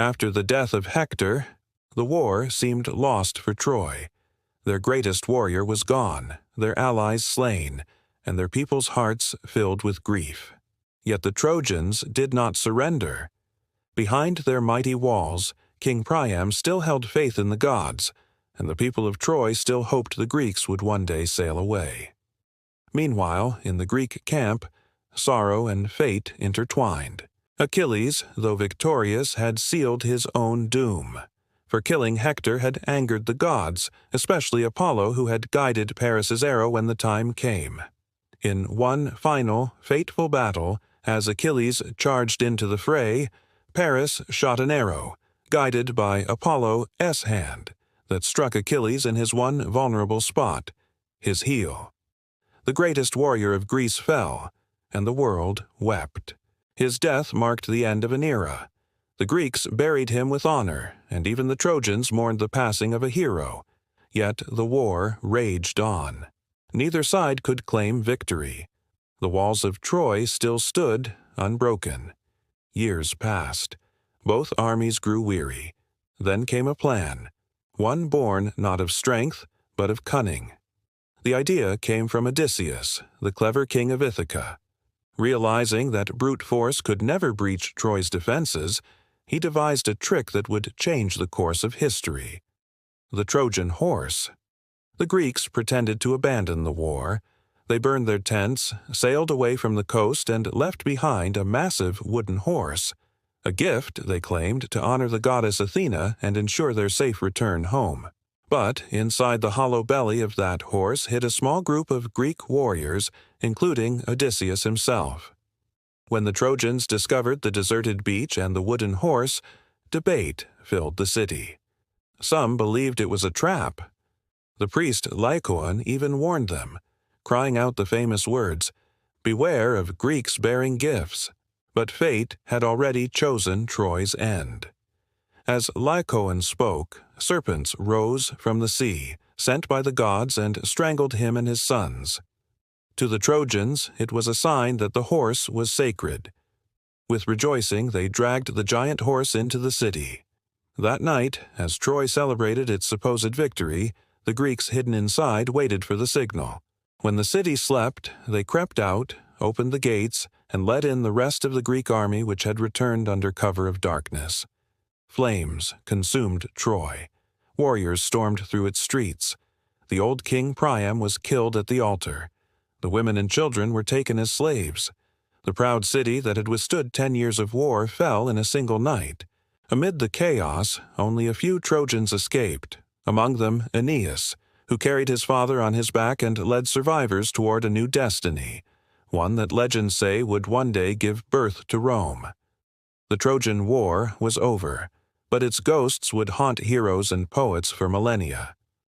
After the death of Hector, the war seemed lost for Troy. Their greatest warrior was gone, their allies slain, and their people's hearts filled with grief. Yet the Trojans did not surrender. Behind their mighty walls, King Priam still held faith in the gods, and the people of Troy still hoped the Greeks would one day sail away. Meanwhile, in the Greek camp, sorrow and fate intertwined. Achilles, though victorious, had sealed his own doom. For killing Hector had angered the gods, especially Apollo, who had guided Paris's arrow when the time came. In one final, fateful battle, as Achilles charged into the fray, Paris shot an arrow, guided by Apollo's hand, that struck Achilles in his one vulnerable spot, his heel. The greatest warrior of Greece fell, and the world wept. His death marked the end of an era. The Greeks buried him with honor, and even the Trojans mourned the passing of a hero. Yet the war raged on. Neither side could claim victory. The walls of Troy still stood unbroken. Years passed. Both armies grew weary. Then came a plan, one born not of strength, but of cunning. The idea came from Odysseus, the clever king of Ithaca. Realizing that brute force could never breach Troy's defenses, he devised a trick that would change the course of history. The Trojan horse. The Greeks pretended to abandon the war. They burned their tents, sailed away from the coast, and left behind a massive wooden horse, a gift, they claimed, to honor the goddess Athena and ensure their safe return home. But inside the hollow belly of that horse hid a small group of Greek warriors, including Odysseus himself. When the Trojans discovered the deserted beach and the wooden horse, debate filled the city. Some believed it was a trap. The priest Lycaon even warned them, crying out the famous words, "Beware of Greeks bearing gifts." But fate had already chosen Troy's end. As Lycaon spoke, serpents rose from the sea, sent by the gods, and strangled him and his sons. To the Trojans, it was a sign that the horse was sacred. With rejoicing, they dragged the giant horse into the city. That night, as Troy celebrated its supposed victory, the Greeks hidden inside waited for the signal. When the city slept, they crept out, opened the gates, and let in the rest of the Greek army which had returned under cover of darkness. Flames consumed Troy. Warriors stormed through its streets. The old king Priam was killed at the altar. The women and children were taken as slaves. The proud city that had withstood 10 years of war fell in a single night. Amid the chaos, only a few Trojans escaped, among them Aeneas, who carried his father on his back and led survivors toward a new destiny, one that legends say would one day give birth to Rome. The Trojan War was over, but its ghosts would haunt heroes and poets for millennia.